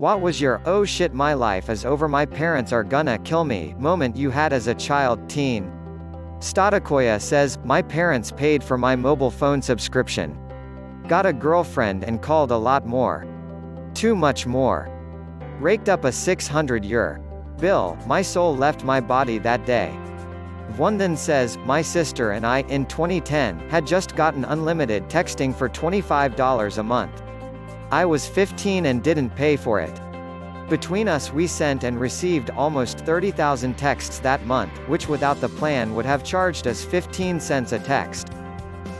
What was your "oh shit my life is over my parents are gonna kill me" moment you had as a child, teen? Statakoya says, my parents paid for my mobile phone subscription. Got a girlfriend and called a lot more. Too much more. Raked up a 600 € bill, my soul left my body that day. Vwanden says, my sister and I, in 2010, had just gotten unlimited texting for $25 a month. I was 15 and didn't pay for it. Between us we sent and received almost 30,000 texts that month, which without the plan would have charged us 15 cents a text.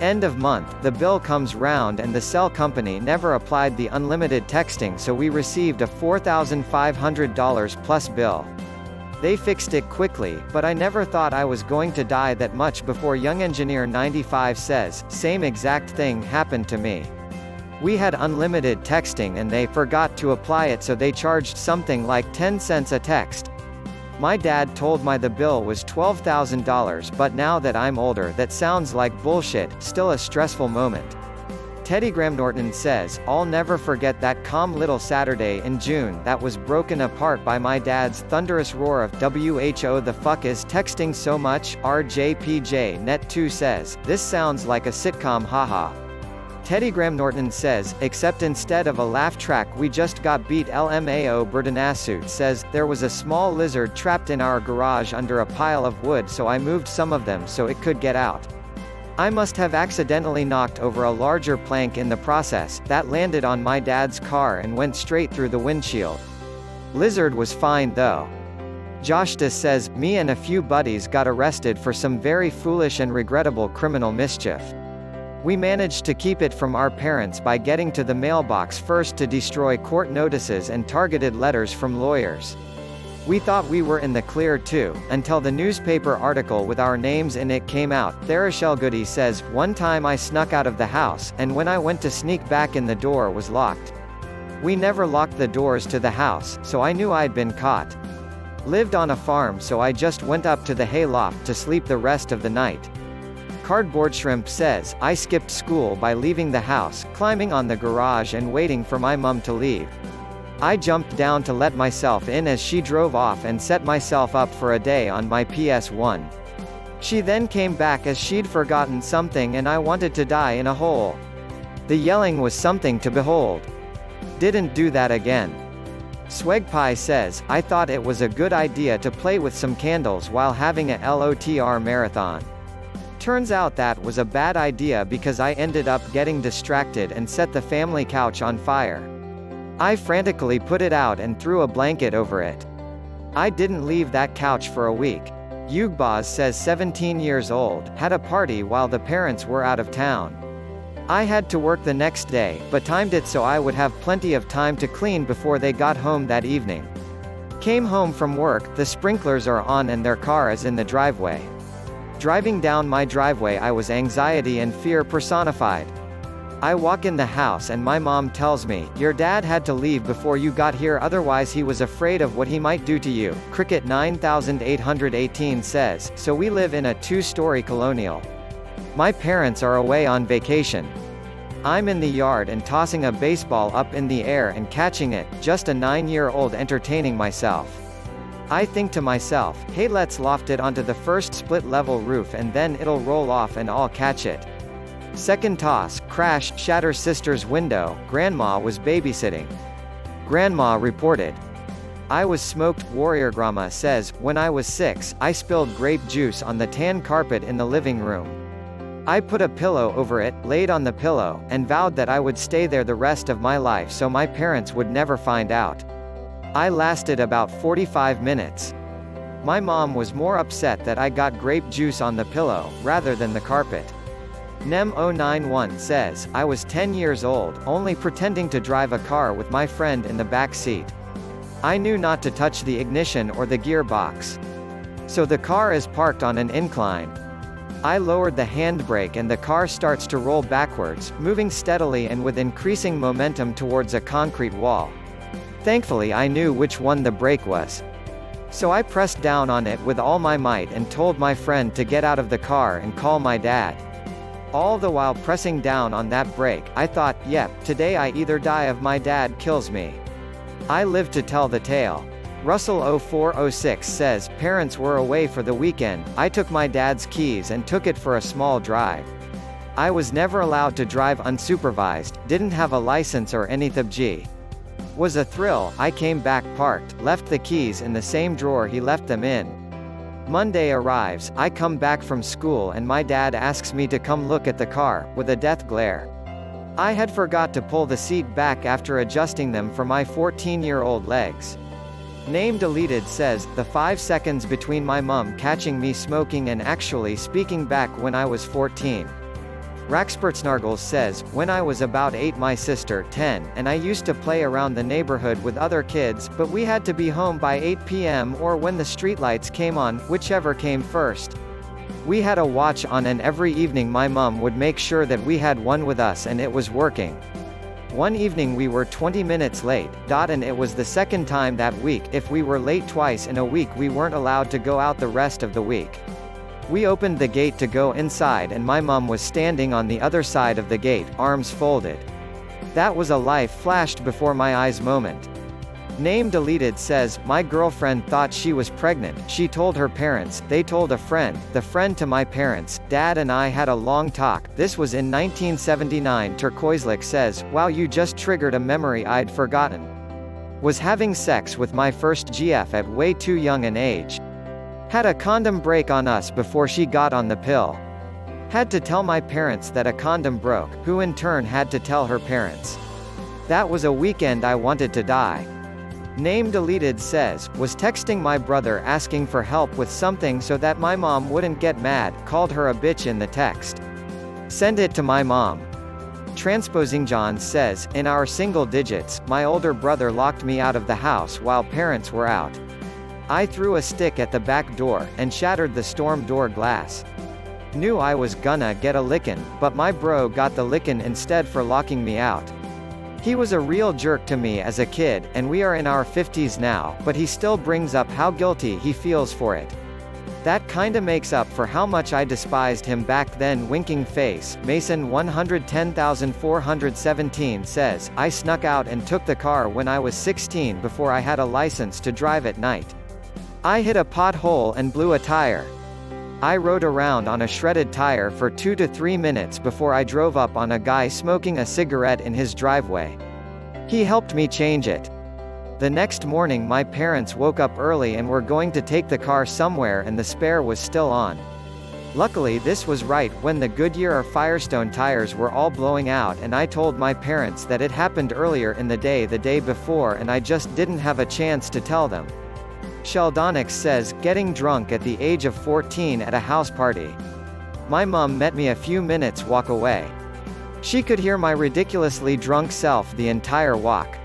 End of month, the bill comes round and the cell company never applied the unlimited texting, so we received a $4,500 plus bill. They fixed it quickly, but I never thought I was going to die that much before. Young Engineer 95 says, same exact thing happened to me. We had unlimited texting and they forgot to apply it, so they charged something like 10 cents a text. My dad told me the bill was $12,000, but now that I'm older that sounds like bullshit. Still a stressful moment. Teddy Graham Norton says, I'll never forget that calm little Saturday in June that was broken apart by my dad's thunderous roar of "who the fuck is texting so much?" RJPJ Net2 says, this sounds like a sitcom, haha. Teddy Graham Norton says, except instead of a laugh track we just got beat. LMAO Burdanasu says, there was a small lizard trapped in our garage under a pile of wood, so I moved some of them so it could get out. I must have accidentally knocked over a larger plank in the process, that landed on my dad's car and went straight through the windshield. Lizard was fine though. Joshta says, me and a few buddies got arrested for some very foolish and regrettable criminal mischief. We managed to keep it from our parents by getting to the mailbox first to destroy court notices and targeted letters from lawyers. We thought we were in the clear too, until the newspaper article with our names in it came out. Therashel Goody says, one time I snuck out of the house, and when I went to sneak back in the door was locked. We never locked the doors to the house, so I knew I'd been caught. Lived on a farm, so I just went up to the hayloft to sleep the rest of the night. Cardboard Shrimp says, I skipped school by leaving the house, climbing on the garage and waiting for my mum to leave. I jumped down to let myself in as she drove off and set myself up for a day on my PS1. She then came back as she'd forgotten something and I wanted to die in a hole. The yelling was something to behold. Didn't do that again. Swagpie says, I thought it was a good idea to play with some candles while having a LOTR marathon. Turns out that was a bad idea because I ended up getting distracted and set the family couch on fire. I frantically put it out and threw a blanket over it. I didn't leave that couch for a week. Yugbaz says 17 years old, had a party while the parents were out of town. I had to work the next day, but timed it so I would have plenty of time to clean before they got home that evening. Came home from work, the sprinklers are on and their car is in the driveway. Driving down my driveway I was anxiety and fear personified. I walk in the house and my mom tells me, your dad had to leave before you got here, otherwise he was afraid of what he might do to you. Cricket 9818 says, so we live in a 2-story colonial. My parents are away on vacation. I'm in the yard and tossing a baseball up in the air and catching it, just a 9-year-old entertaining myself. I think to myself, hey, let's loft it onto the first split-level roof and then it'll roll off and I'll catch it. Second toss, crash, shatter sister's window, grandma was babysitting. Grandma reported. I was smoked. Warrior Grandma says, when I was 6, I spilled grape juice on the tan carpet in the living room. I put a pillow over it, laid on the pillow, and vowed that I would stay there the rest of my life so my parents would never find out. I lasted about 45 minutes. My mom was more upset that I got grape juice on the pillow, rather than the carpet. Nem091 says, I was 10 years old, only pretending to drive a car with my friend in the back seat. I knew not to touch the ignition or the gearbox. So the car is parked on an incline. I lowered the handbrake and the car starts to roll backwards, moving steadily and with increasing momentum towards a concrete wall. Thankfully I knew which one the brake was. So I pressed down on it with all my might and told my friend to get out of the car and call my dad. All the while pressing down on that brake, I thought, yep, today I either die or my dad kills me. I live to tell the tale. Russell0406 says, parents were away for the weekend, I took my dad's keys and took it for a small drive. I was never allowed to drive unsupervised, didn't have a license or anything. Was a thrill, I came back parked, left the keys in the same drawer he left them in. Monday arrives, I come back from school and my dad asks me to come look at the car, with a death glare. I had forgot to pull the seat back after adjusting them for my 14-year-old legs. Name deleted says, the 5 seconds between my mum catching me smoking and actually speaking back when I was 14. Raxpertsnargles says, when I was about 8 my sister 10, and I used to play around the neighborhood with other kids, but we had to be home by 8 p.m. or when the streetlights came on, whichever came first. We had a watch on and every evening my mum would make sure that we had one with us and it was working. One evening we were 20 minutes late, and it was the second time that week. If we were late twice in a week we weren't allowed to go out the rest of the week. We opened the gate to go inside and my mum was standing on the other side of the gate, arms folded. That was a life flashed before my eyes moment. Name deleted says, my girlfriend thought she was pregnant, she told her parents, they told a friend, the friend to my parents, dad and I had a long talk, this was in 1979. Turquoiselic says, wow, you just triggered a memory I'd forgotten. Was having sex with my first GF at way too young an age. Had a condom break on us before she got on the pill. Had to tell my parents that a condom broke, who in turn had to tell her parents. That was a weekend I wanted to die. Name deleted says, was texting my brother asking for help with something so that my mom wouldn't get mad, called her a bitch in the text. Send it to my mom. Transposing John says, in our single digits, my older brother locked me out of the house while parents were out. I threw a stick at the back door, and shattered the storm door glass. Knew I was gonna get a lickin', but my bro got the lickin' instead for locking me out. He was a real jerk to me as a kid, and we are in our 50s now, but he still brings up how guilty he feels for it. That kinda makes up for how much I despised him back then. Winking face, Mason 110417 says, I snuck out and took the car when I was 16 before I had a license to drive at night. I hit a pothole and blew a tire. I rode around on a shredded tire for 2 to 3 minutes before I drove up on a guy smoking a cigarette in his driveway. He helped me change it. The next morning my parents woke up early and were going to take the car somewhere and the spare was still on. Luckily this was right when the Goodyear or Firestone tires were all blowing out and I told my parents that it happened earlier in the day before and I just didn't have a chance to tell them. Sheldonix says, getting drunk at the age of 14 at a house party. My mum met me a few minutes walk away. She could hear my ridiculously drunk self the entire walk.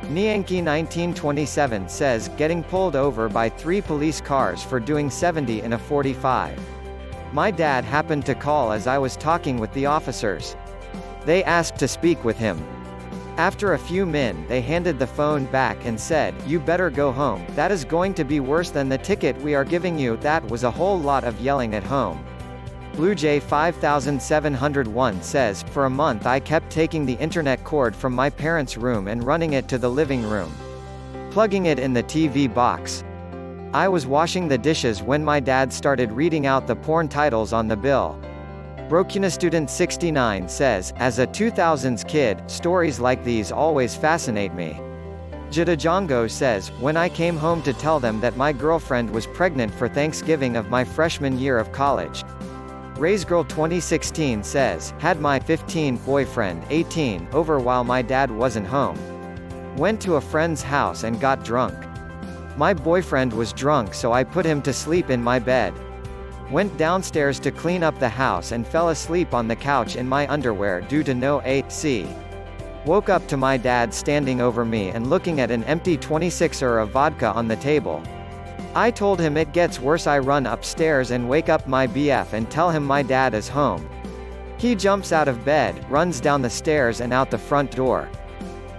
Nianki 1927 says, getting pulled over by 3 police cars for doing 70 in a 45. My dad happened to call as I was talking with the officers. They asked to speak with him. After a few min they handed the phone back and said, you better go home, that is going to be worse than the ticket we are giving you. That was a whole lot of yelling at home. BlueJ 5701 says, for a month I kept taking the internet cord from my parents' room and running it to the living room. Plugging it in the TV box. I was washing the dishes when my dad started reading out the porn titles on the bill. BrokinaStudent69 says, as a 2000s kid, stories like these always fascinate me. Jadajongo says, when I came home to tell them that my girlfriend was pregnant for Thanksgiving of my freshman year of college. RaiseGirl 2016 says, had my 15 boyfriend 18 over while my dad wasn't home. Went to a friend's house and got drunk. My boyfriend was drunk so I put him to sleep in my bed. Went downstairs to clean up the house and fell asleep on the couch in my underwear due to no AC. Woke up to my dad standing over me and looking at an empty 26er of vodka on the table. I told him it gets worse. I run upstairs and wake up my BF and tell him my dad is home. He jumps out of bed, runs down the stairs and out the front door.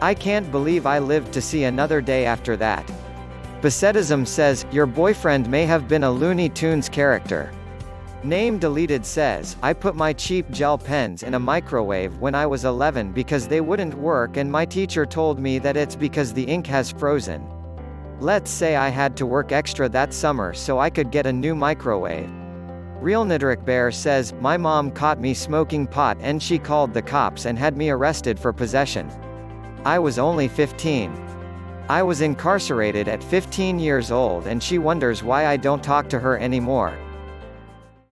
I can't believe I lived to see another day after that. Besetism says, your boyfriend may have been a Looney Tunes character. Name deleted says, I put my cheap gel pens in a microwave when I was 11 because they wouldn't work and my teacher told me that it's because the ink has frozen. Let's say I had to work extra that summer so I could get a new microwave. Real Nidric Bear says, my mom caught me smoking pot and she called the cops and had me arrested for possession. I was only 15. I was incarcerated at 15 years old and she wonders why I don't talk to her anymore.